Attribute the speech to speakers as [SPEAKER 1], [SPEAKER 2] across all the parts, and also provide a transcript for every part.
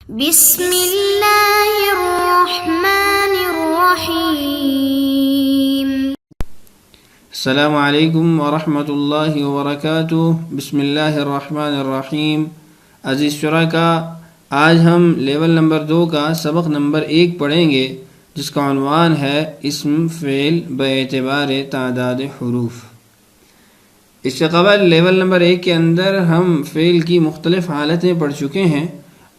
[SPEAKER 1] بسم اللہ الرحمن الرحیم۔
[SPEAKER 2] السلام علیکم ورحمۃ اللہ وبرکاتہ۔ بسم اللہ الرحمن الرحیم۔ عزیز شرکاء، آج ہم لیول نمبر 2 کا سبق نمبر 1 پڑھیں گے، جس کا عنوان ہے اسم فعل باعتبار تعداد حروف۔ اس سے قبل لیول نمبر 1 کے اندر ہم فعل کی مختلف حالتیں پڑھ چکے ہیں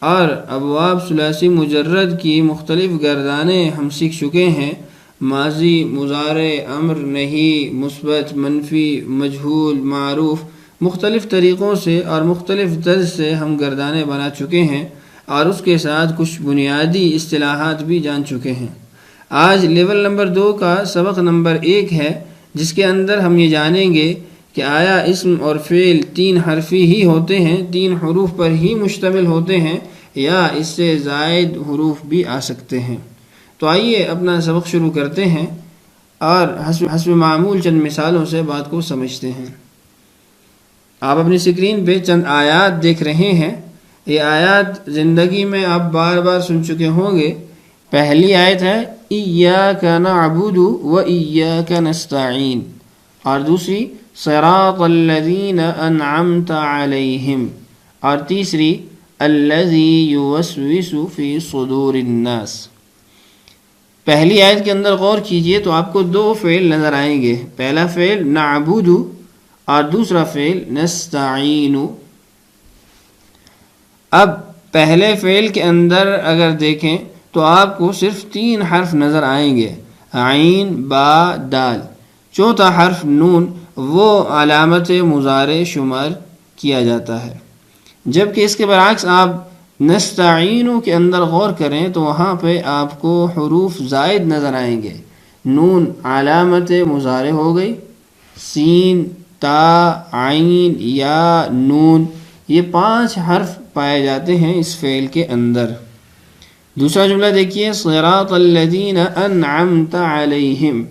[SPEAKER 2] اور ابواب ثلاثی مجرد کی مختلف گردانیں ہم سیکھ چکے ہیں۔ ماضی، مضارع، امر، نہی، مثبت، منفی، مجہول، معروف، مختلف طریقوں سے اور مختلف طرز سے ہم گردانیں بنا چکے ہیں اور اس کے ساتھ کچھ بنیادی اصطلاحات بھی جان چکے ہیں۔ آج لیول نمبر 2 کا سبق نمبر 1 ہے، جس کے اندر ہم یہ جانیں گے کہ آیا اسم اور فعل 3 حرفی ہی ہوتے ہیں، 3 حروف پر ہی مشتمل ہوتے ہیں، یا اس سے زائد حروف بھی آ سکتے ہیں۔ تو آئیے اپنا سبق شروع کرتے ہیں اور حسب معمول چند مثالوں سے بات کو سمجھتے ہیں۔ آپ اپنی اسکرین پہ چند آیات دیکھ رہے ہیں۔ یہ آیات زندگی میں آپ بار بار سن چکے ہوں گے۔ پہلی آیت ہے ایاک نعبد و ایاک نستعین، اور دوسری صراط الذین انعمت علیہم، اور تیسری الذی یوسوس فی صدور الناس۔ پہلی آیت کے اندر غور کیجئے تو آپ کو 2 فعل نظر آئیں گے۔ پہلا فعل نعبد اور دوسرا فعل نستعین۔ اب پہلے فعل کے اندر اگر دیکھیں تو آپ کو صرف 3 حرف نظر آئیں گے، عین، با، دال۔ چوتھا حرف نون وہ علامت مضارع شمار کیا جاتا ہے، جبکہ اس کے برعکس آپ نستعین کے اندر غور کریں تو وہاں پہ آپ کو حروف زائد نظر آئیں گے۔ نون علامت مضارع ہو گئی، سین، تا، عین، یا، نون، یہ 5 حرف پائے جاتے ہیں اس فعل کے اندر۔ دوسرا جملہ دیکھیے، صراط الذین انعمت علیہم۔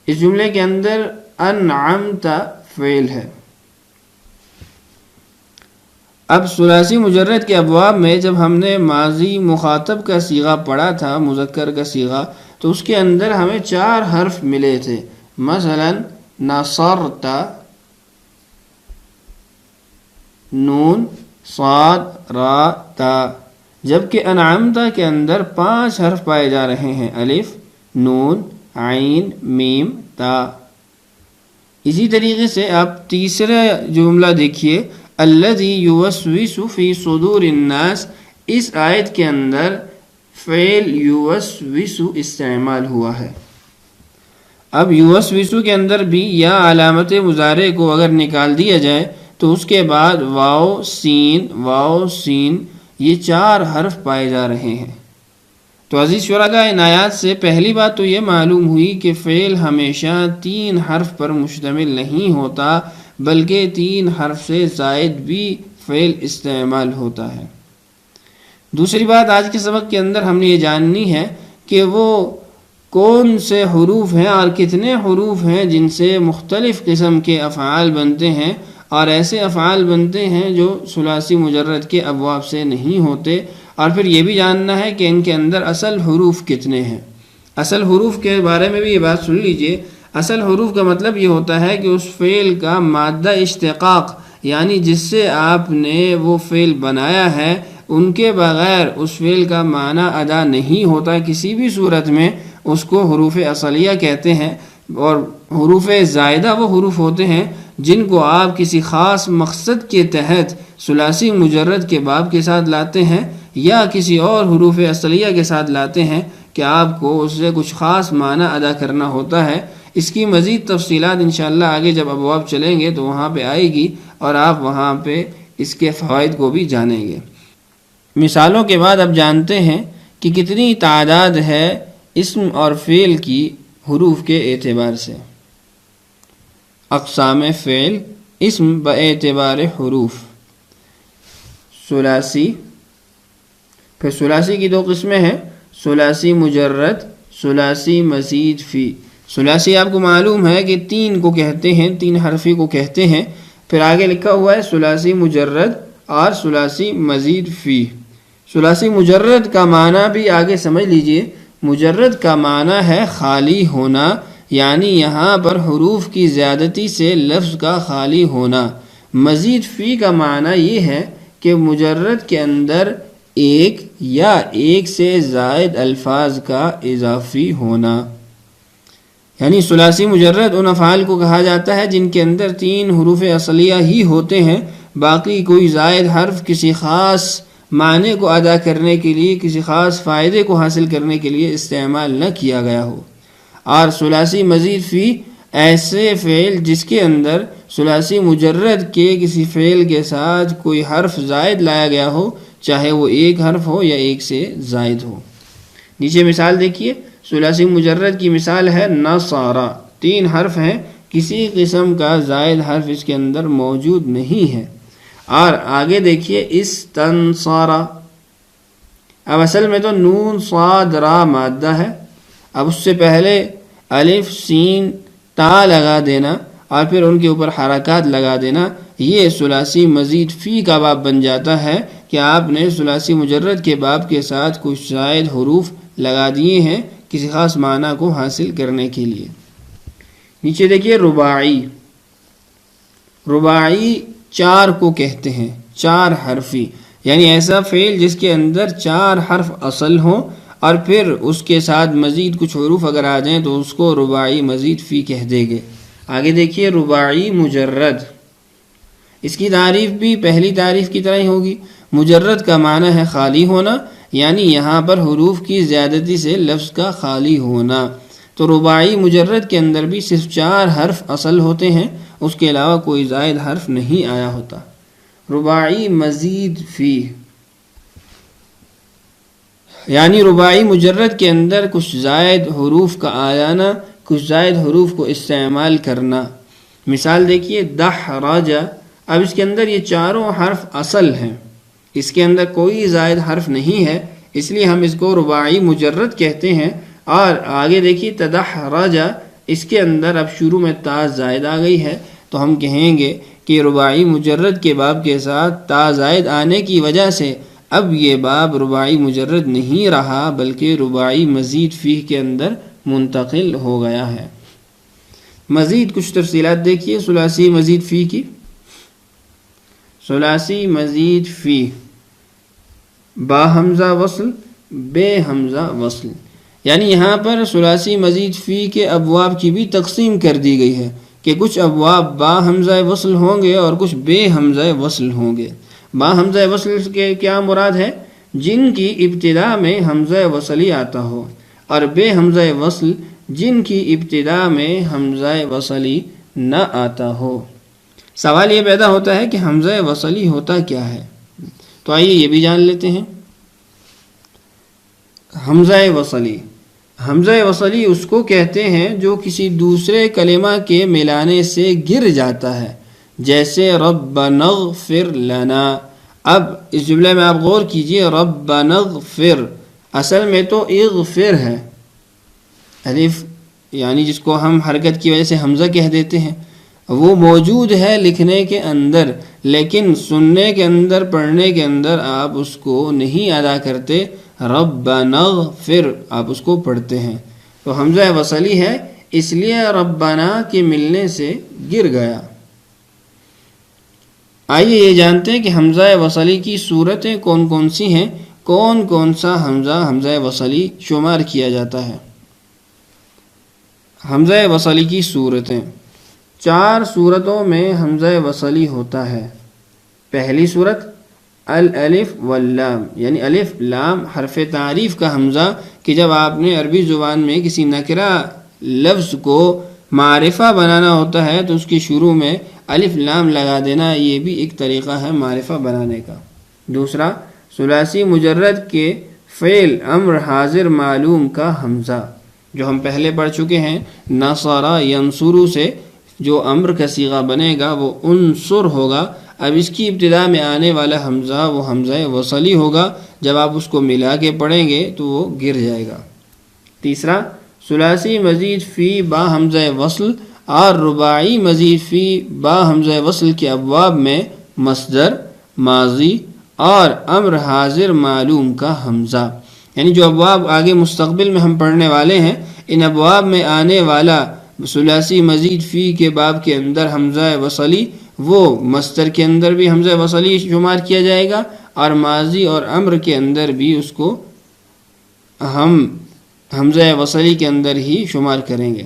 [SPEAKER 2] اس جملے کے اندر انعمت فعل ہے۔ اب ثلاثی مجرد کے ابواب میں جب ہم نے ماضی مخاطب کا صیغہ پڑھا تھا، مذکر کا صیغہ، تو اس کے اندر ہمیں 4 حرف ملے تھے۔ مثلا نصرت، نون، صاد، را، تا، جبکہ انعمت کے اندر 5 حرف پائے جا رہے ہیں، الف، نون، عین، میم، تا۔ اسی طریقے سے آپ تیسرا جملہ دیکھیے، الذی یوسوس فی صدور الناس۔ اس آیت کے اندر فعل یوسوس استعمال ہوا ہے۔ اب یوسوس کے اندر بھی یا علامت مضارع کو اگر نکال دیا جائے تو اس کے بعد واو، سین، یہ 4 حرف پائے جا رہے ہیں۔ تو عزیز شرکاء، ان آیات سے پہلی بات تو یہ معلوم ہوئی کہ فعل ہمیشہ 3 حرف پر مشتمل نہیں ہوتا، بلکہ 3 حرف سے زائد بھی فعل استعمال ہوتا ہے۔ دوسری بات آج کے سبق کے اندر ہم نے یہ جاننی ہے کہ وہ کون سے حروف ہیں اور کتنے حروف ہیں جن سے مختلف قسم کے افعال بنتے ہیں، اور ایسے افعال بنتے ہیں جو ثلاثی مجرد کے ابواب سے نہیں ہوتے، اور پھر یہ بھی جاننا ہے کہ ان کے اندر اصل حروف کتنے ہیں۔ اصل حروف کے بارے میں بھی یہ بات سن لیجئے۔ اصل حروف کا مطلب یہ ہوتا ہے کہ اس فعل کا مادہ اشتقاق، یعنی جس سے آپ نے وہ فعل بنایا ہے، ان کے بغیر اس فعل کا معنی ادا نہیں ہوتا۔ کسی بھی صورت میں اس کو حروف اصلیہ کہتے ہیں، اور حروف زائدہ وہ حروف ہوتے ہیں جن کو آپ کسی خاص مقصد کے تحت ثلاثی مجرد کے باب کے ساتھ لاتے ہیں یا کسی اور حروف اصلیہ کے ساتھ لاتے ہیں کہ آپ کو اس سے کچھ خاص معنی ادا کرنا ہوتا ہے۔ اس کی مزید تفصیلات انشاءاللہ آگے جب ابواب چلیں گے تو وہاں پہ آئے گی، اور آپ وہاں پہ اس کے فوائد کو بھی جانیں گے۔ مثالوں کے بعد اب جانتے ہیں کہ کتنی تعداد ہے اسم اور فعل کی حروف کے اعتبار سے۔ اقسام فعل اسم باعتبار حروف۔ ثلاثی، پھر ثلاثی کی 2 قسمیں ہیں، ثلاثی مجرد، ثلاثی مزید فی۔ ثلاثی آپ کو معلوم ہے کہ 3 کو کہتے ہیں، 3 حرفی کو کہتے ہیں۔ پھر آگے لکھا ہوا ہے ثلاثی مجرد اور ثلاثی مزید فی۔ ثلاثی مجرد کا معنی بھی آگے سمجھ لیجئے. مجرد کا معنی ہے خالی ہونا، یعنی یہاں پر حروف کی زیادتی سے لفظ کا خالی ہونا. مزید فی کا معنی یہ ہے کہ مجرد کے اندر ایک یا ایک سے زائد الفاظ کا اضافی ہونا. یعنی ثلاثی مجرد ان افعال کو کہا جاتا ہے جن کے اندر 3 حروف اصلیہ ہی ہوتے ہیں، باقی کوئی زائد حرف کسی خاص معنی کو ادا کرنے کے لیے، کسی خاص فائدے کو حاصل کرنے کے لیے استعمال نہ کیا گیا ہو. اور ثلاثی مزید فی ایسے فعل جس کے اندر ثلاثی مجرد کے کسی فعل کے ساتھ کوئی حرف زائد لایا گیا ہو، چاہے وہ ایک حرف ہو یا ایک سے زائد ہو. نیچے مثال دیکھیے. ثلاثی مجرد کی مثال ہے نصارا. 3 حرف ہیں، کسی قسم کا زائد حرف اس کے اندر موجود نہیں ہے. اور آگے دیکھیے استنصارا. اب اصل میں تو نون صاد را مادہ ہے، اب اس سے پہلے الف سین تا لگا دینا اور پھر ان کے اوپر حرکات لگا دینا، یہ ثلاثی مزید فی کا باب بن جاتا ہے کہ آپ نے ثلاثی مجرد کے باب کے ساتھ کچھ زائد حروف لگا دیے ہیں کسی خاص معنی کو حاصل کرنے کے لیے. نیچے دیکھیے رباعی. رباعی 4 کو کہتے ہیں، 4 حرفی، یعنی ایسا فعل جس کے اندر 4 حرف اصل ہوں اور پھر اس کے ساتھ مزید کچھ حروف اگر آ جائیں تو اس کو رباعی مزید فی کہہ دیں گے. آگے دیکھیے رباعی مجرد. اس کی تعریف بھی پہلی تعریف کی طرح ہی ہوگی. مجرد کا معنی ہے خالی ہونا، یعنی یہاں پر حروف کی زیادتی سے لفظ کا خالی ہونا. تو رباعی مجرد کے اندر بھی صرف 4 حرف اصل ہوتے ہیں، اس کے علاوہ کوئی زائد حرف نہیں آیا ہوتا. رباعی مزید فی، یعنی رباعی مجرد کے اندر کچھ زائد حروف کا آ جانا، کچھ زائد حروف کو استعمال کرنا. مثال دیکھیے دحرج. اب اس کے اندر یہ 4 حرف اصل ہیں، اس کے اندر کوئی زائد حرف نہیں ہے، اس لیے ہم اس کو رباعی مجرد کہتے ہیں. اور آگے دیکھیے تدحرج، اس کے اندر اب شروع میں تا زائد آ گئی ہے تو ہم کہیں گے کہ رباعی مجرد کے باب کے ساتھ تا زائد آنے کی وجہ سے اب یہ باب رباعی مجرد نہیں رہا بلکہ رباعی مزید فی کے اندر منتقل ہو گیا ہے. مزید کچھ تفصیلات دیکھیے ثلاثی مزید فی کی. ثلاثی مزید فی با حمزہ وصل بے حمزہ وصل، یعنی یہاں پر ثلاثی مزید فی کے ابواب کی بھی تقسیم کر دی گئی ہے کہ کچھ ابواب با حمزہ وصل ہوں گے اور کچھ بے حمزہ وصل ہوں گے. با حمزہ وصل کے کیا مراد ہے؟ جن کی ابتدا میں حمزہ وصلی آتا ہو، اور بے حمزہ وصل جن کی ابتدا میں حمزہ وصلی نہ آتا ہو. سوال یہ پیدا ہوتا ہے کہ حمزہ وصلی ہوتا کیا ہے؟ تو آئیے یہ بھی جان لیتے ہیں. حمزہ وصلی، حمزہ وصلی اس کو کہتے ہیں جو کسی دوسرے کلمہ کے ملانے سے گر جاتا ہے، جیسے ربنا اغفر لنا. اب اس جملے میں آپ غور کیجئے، ربنا اغفر اصل میں تو اغفر ہے، الف یعنی جس کو ہم حرکت کی وجہ سے حمزہ کہہ دیتے ہیں، وہ موجود ہے لکھنے کے اندر، لیکن سننے کے اندر پڑھنے کے اندر آپ اس کو نہیں ادا کرتے. ربنا اغفر آپ اس کو پڑھتے ہیں، تو حمزہ وصلی ہے اس لیے ربنا کے ملنے سے گر گیا. آئیے یہ جانتے ہیں کہ حمزہ وصلی کی صورتیں کون کون سی ہیں، کون کون سا حمزہ وصلی شمار کیا جاتا ہے. حمزہ وصلی کی صورتیں 4 صورتوں میں حمزہ وصلی ہوتا ہے. پہلی صورت الالف واللام، یعنی الف لام حرف تعریف کا حمزہ، کہ جب آپ نے عربی زبان میں کسی نکرہ لفظ کو معرفہ بنانا ہوتا ہے تو اس کی شروع میں الف لام لگا دینا، یہ بھی ایک طریقہ ہے معرفہ بنانے کا. دوسرا ثلاثی مجرد کے فعل امر حاضر معلوم کا حمزہ، جو ہم پہلے پڑھ چکے ہیں. نصر ینصر سے جو امر کا صیغہ بنے گا وہ انصر ہوگا. اب اس کی ابتدا میں آنے والا حمزہ وہ حمزہ وصلی ہوگا، جب آپ اس کو ملا کے پڑھیں گے تو وہ گر جائے گا. تیسرا ثلاثی مزید فی با حمزہ وصل اور رباعی مزید فی با حمزہ وصل کے ابواب میں مصدر، ماضی اور امر حاضر معلوم کا حمزہ. یعنی جو ابواب آگے مستقبل میں ہم پڑھنے والے ہیں، ان ابواب میں آنے والا ثلاثی مزید فی کے باب کے اندر حمزہ وصلی، وہ مصدر کے اندر بھی حمزہ وصلی شمار کیا جائے گا، اور ماضی اور امر کے اندر بھی اس کو ہم حمزہ وصلی کے اندر ہی شمار کریں گے.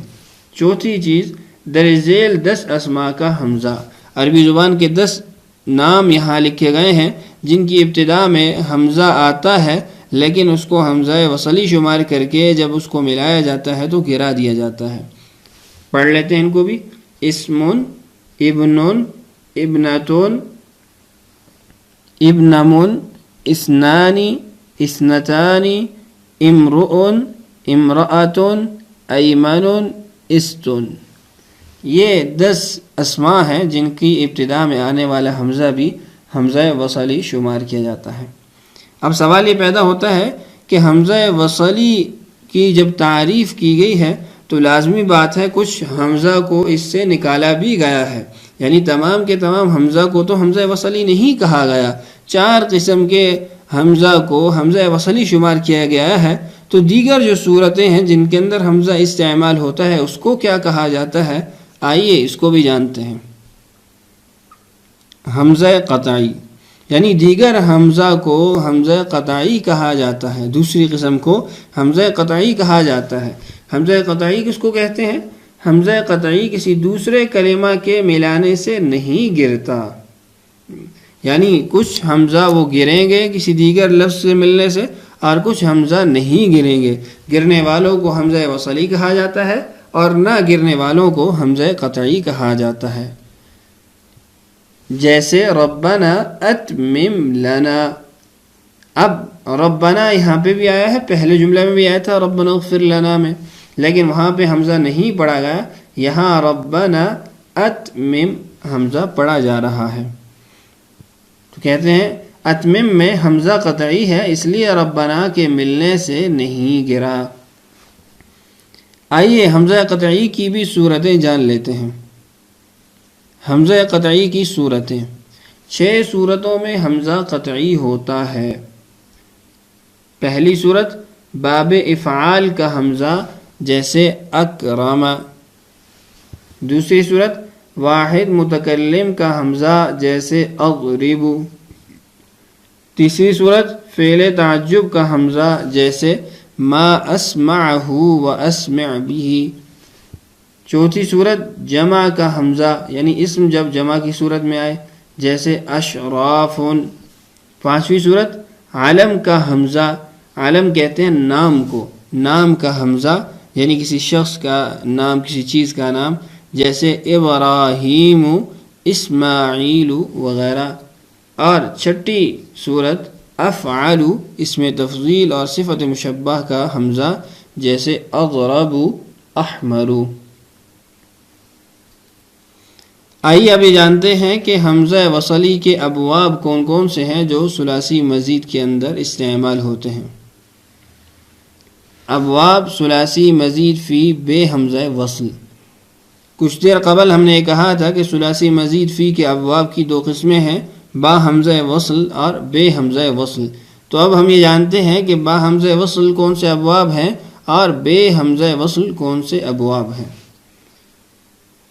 [SPEAKER 2] چوتھی چیز، درج ذیل 10 اسماء کا حمزہ. عربی زبان کے 10 نام یہاں لکھے گئے ہیں جن کی ابتدا میں حمزہ آتا ہے، لیکن اس کو حمزہ وصلی شمار کر کے جب اس کو ملایا جاتا ہے تو گرا دیا جاتا ہے. پڑھ لیتے ہیں ان کو بھی. اسمن، ابنن، ابنتن، ابنمن، اسنانی، اسنتانی، امرؤن، امرأتن، ایمن، استن. یہ 10 اسماء ہیں جن کی ابتدا میں آنے والا حمزہ بھی حمزہ وصلی شمار کیا جاتا ہے. اب سوال یہ پیدا ہوتا ہے کہ حمزہ وصلی کی جب تعریف کی گئی ہے تو لازمی بات ہے کچھ حمزہ کو اس سے نکالا بھی گیا ہے. یعنی تمام کے تمام حمزہ کو تو حمزہ وصلی نہیں کہا گیا، 4 قسم کے حمزہ کو حمزہ وصلی شمار کیا گیا ہے. تو دیگر جو صورتیں ہیں جن کے اندر حمزہ استعمال ہوتا ہے اس کو کیا کہا جاتا ہے، آئیے اس کو بھی جانتے ہیں. حمزہ قطعی، یعنی دیگر حمزہ کو حمزہ قطعی کہا جاتا ہے، دوسری قسم کو حمزہ قطعی کہا جاتا ہے. حمزہ قطعی کس کو کہتے ہیں؟ حمزہ قطعی کسی دوسرے کلمہ کے ملانے سے نہیں گرتا. یعنی کچھ حمزہ وہ گریں گے کسی دیگر لفظ سے ملنے سے، اور کچھ حمزہ نہیں گریں گے. گرنے والوں کو حمزہ وصلی کہا جاتا ہے اور نہ گرنے والوں کو حمزہ قطعی کہا جاتا ہے. جیسے ربنا اتمم لنا. اب ربنا یہاں پہ بھی آیا ہے، پہلے جملے میں بھی آیا تھا ربنا اغفر لنا میں، لیکن وہاں پہ حمزہ نہیں پڑھا گیا. یہاں ربنا اتمم حمزہ پڑھا جا رہا ہے. تو کہتے ہیں اتمم میں حمزہ قطعی ہے، اس لیے ربنا کے ملنے سے نہیں گرا. آئیے حمزہ قطعی کی بھی صورتیں جان لیتے ہیں. حمزہ قطعی کی صورتیں، 6 صورتوں میں حمزہ قطعی ہوتا ہے. پہلی صورت باب افعال کا حمزہ جیسے اکرم. دوسری صورت واحد متکلم کا حمزہ جیسے اضرب. تیسری صورت فعل تعجب کا حمزہ جیسے ما اسمعہ و اسمع به. چوتھی صورت جمع کا حمزہ، یعنی اسم جب جمع کی صورت میں آئے جیسے اشراف. پانچویں صورت علم کا حمزہ. علم کہتے ہیں نام کو، نام کا حمزہ یعنی کسی شخص کا نام، کسی چیز کا نام، جیسے ابراہیم، اسماعیل وغیرہ. اور چھٹی صورت افعل اسم تفضیل اور صفت مشبہ کا حمزہ جیسے اضرب، احمر. آئیے ابھی جانتے ہیں کہ حمزہ وصلی کے ابواب کون کون سے ہیں جو ثلاثی مزید کے اندر استعمال ہوتے ہیں. ابواب ثلاثی مزید فی بے حمزہ وصل. کچھ دیر قبل ہم نے کہا تھا کہ ثلاثی مزید فی کے ابواب کی 2 قسمیں ہیں، با حمزہ وصل اور بے حمزہ وصل. تو اب ہم یہ جانتے ہیں کہ با حمزہ وصل کون سے ابواب ہیں اور بے حمزہ وصل کون سے ابواب ہیں.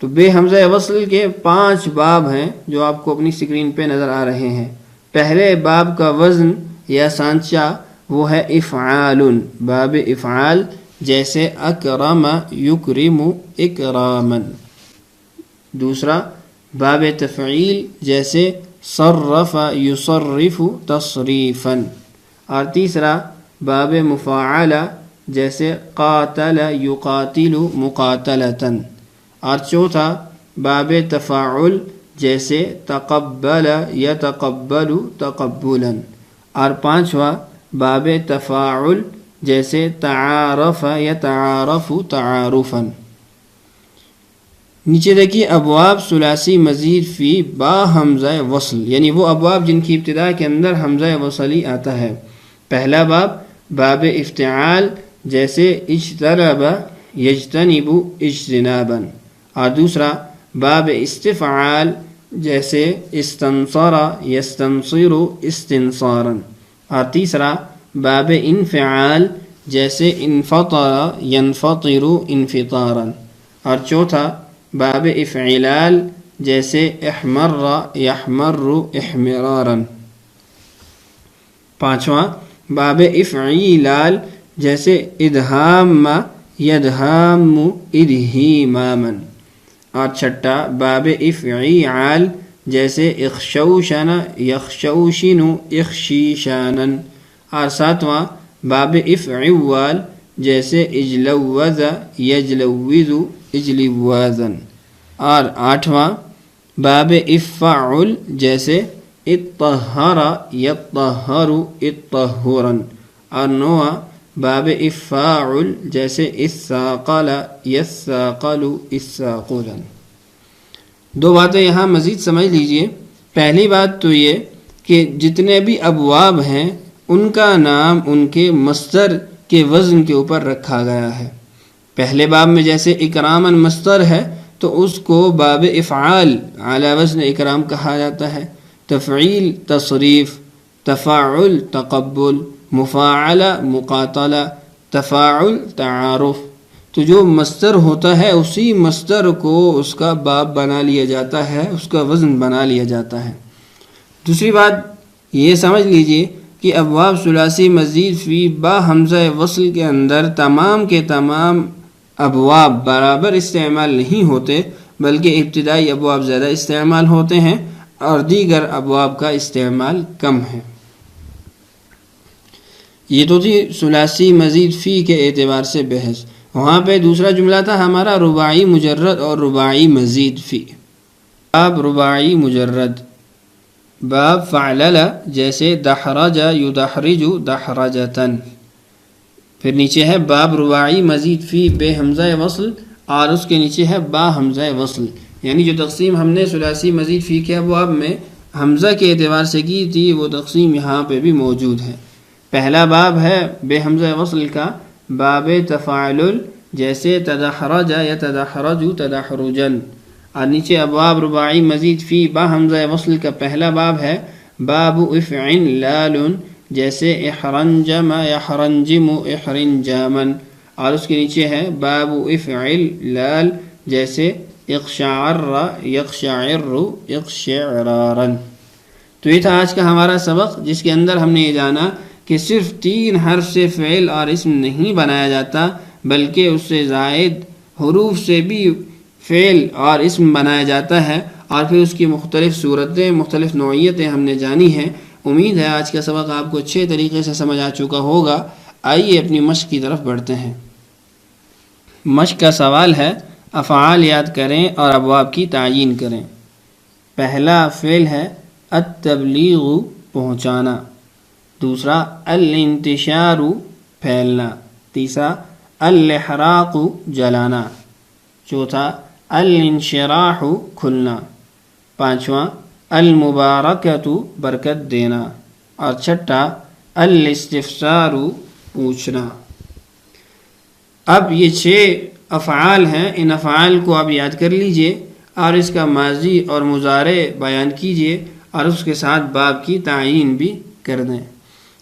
[SPEAKER 2] تو بے حمزہ وصل کے 5 باب ہیں جو آپ کو اپنی اسکرین پہ نظر آ رہے ہیں. پہلے باب کا وزن یا سانچہ وہ ہے افعال. باب افعال جیسے اکرم یکرم اکراما. دوسرا باب تفعیل جیسے صرف یصرف تصریفا. اور تیسرا باب مفاعلہ جیسے قاتل یقاتل مقاتلتا. اور چوتھا باب تفاعل جیسے تقبل یتقبل تقبلا. اور پانچواں باب تفاعل جیسے تعارف یتعارف تعارفا. نیچے دیکھیے ابواب ثلاثی مزید فی با حمزہ وصل، یعنی وہ ابواب جن کی ابتدا کے اندر حمزہ وصلی آتا ہے. پہلا باب باب افتعال جیسے اجتنب یجتنب اجتنابا. اور دوسرا باب استفعال جیسے استنصر یستنصر استنصارا، اور تیسرا باب انفعال جیسے انفطر ینفطر انفطارا، اور چوتھا باب افعلال جیسے احمر یحمر احمرارا، پانچواں باب افعیلال جیسے ادہام یدہام ادہیماما، اور چھٹا باب افعیعال جیسے اخشوشن یخشوشن اخشیشانا، اور ساتواں باب افعوال جیسے اجلوز یجلوز اجلوازا، اور آٹھواں باب افعل جیسے اطہر یطہر اطہرا، اور نواں باب افاعل جیسے اثاقل یثاقل اثاقلا۔ دو باتیں یہاں مزید سمجھ لیجئے۔ پہلی بات تو یہ کہ جتنے بھی ابواب ہیں ان کا نام ان کے مصدر کے وزن کے اوپر رکھا گیا ہے۔ پہلے باب میں جیسے اکراما مصدر ہے تو اس کو باب افعال علی وزن اکرام کہا جاتا ہے، تفعیل تصریف، تفاعل تقبل، مفاعلہ مقاتلہ، تفاعل تعارف۔ تو جو مصدر ہوتا ہے اسی مصدر کو اس کا باب بنا لیا جاتا ہے، اس کا وزن بنا لیا جاتا ہے۔ دوسری بات یہ سمجھ لیجئے کہ ابواب ثلاثی مزید فی با حمزہ وصل کے اندر تمام کے تمام ابواب برابر استعمال نہیں ہوتے، بلکہ ابتدائی ابواب زیادہ استعمال ہوتے ہیں اور دیگر ابواب کا استعمال کم ہے۔ یہ تو تھی ثلاثی مزید فی کے اعتبار سے بحث۔ وہاں پہ دوسرا جملہ تھا ہمارا رباعی مجرد اور رباعی مزید فی۔ باب رباعی مجرد، باب فعلل جیسے دحرج یدحرج دحرجتن، پھر نیچے ہے باب رباعی مزید فی بے حمزہ وصل اور اس کے نیچے ہے با حمزہ وصل، یعنی جو تقسیم ہم نے ثلاثی مزید فی کے ابواب میں حمزہ کے اعتبار سے کی تھی وہ تقسیم یہاں پہ بھی موجود ہے۔ پہلا باب ہے بے حمزہ وصل کا، باب تفاعل جیسے تدحرج یتدحرج تدحرجن، اور نیچے ابواب رباعی مزید فی با حمزہ وصل کا پہلا باب ہے باب افعلال جیسے احرنجم یحرنجم احرنجاما، اور اس کے نیچے ہے باب افعلال جیسے اقشعر یقشعر اقشعرارا۔ تو یہ تھا آج کا ہمارا سبق، جس کے اندر ہم نے یہ جانا کہ صرف 3 حرف سے فعل اور اسم نہیں بنایا جاتا، بلکہ اس سے زائد حروف سے بھی فعل اور اسم بنایا جاتا ہے، اور پھر اس کی مختلف صورتیں مختلف نوعیتیں ہم نے جانی ہیں۔ امید ہے آج کا سبق آپ کو اچھے طریقے سے سمجھ آ چکا ہوگا۔ آئیے اپنی مشق کی طرف بڑھتے ہیں۔ مشق کا سوال ہے افعال یاد کریں اور ابواب کی تعیین کریں۔ پہلا فعل ہے التبلیغ پہنچانا، دوسرا الانتشار پھیلنا، تیسرا الاحراق جلانا، چوتھا الانشراح کھلنا، پانچواں المبارکۃ برکت دینا، اور چھٹا الاستفسار پوچھنا۔ اب یہ 6 افعال ہیں، ان افعال کو آپ یاد کر لیجئے اور اس کا ماضی اور مضارع بیان کیجئے اور اس کے ساتھ باب کی تعیین بھی کر دیں۔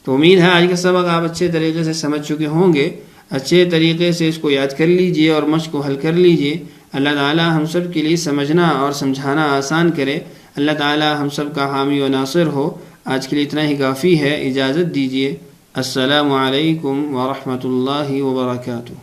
[SPEAKER 2] تو امید ہے آج کا سبق آپ اچھے طریقے سے سمجھ چکے ہوں گے۔ اچھے طریقے سے اس کو یاد کر لیجئے اور مشق کو حل کر لیجئے۔ اللہ تعالی ہم سب کے لیے سمجھنا اور سمجھانا آسان کرے۔ اللہ تعالی ہم سب کا حامی و ناصر ہو۔ آج کے لیے اتنا ہی کافی ہے، اجازت دیجیے۔ السلام علیکم ورحمۃ اللہ وبرکاتہ۔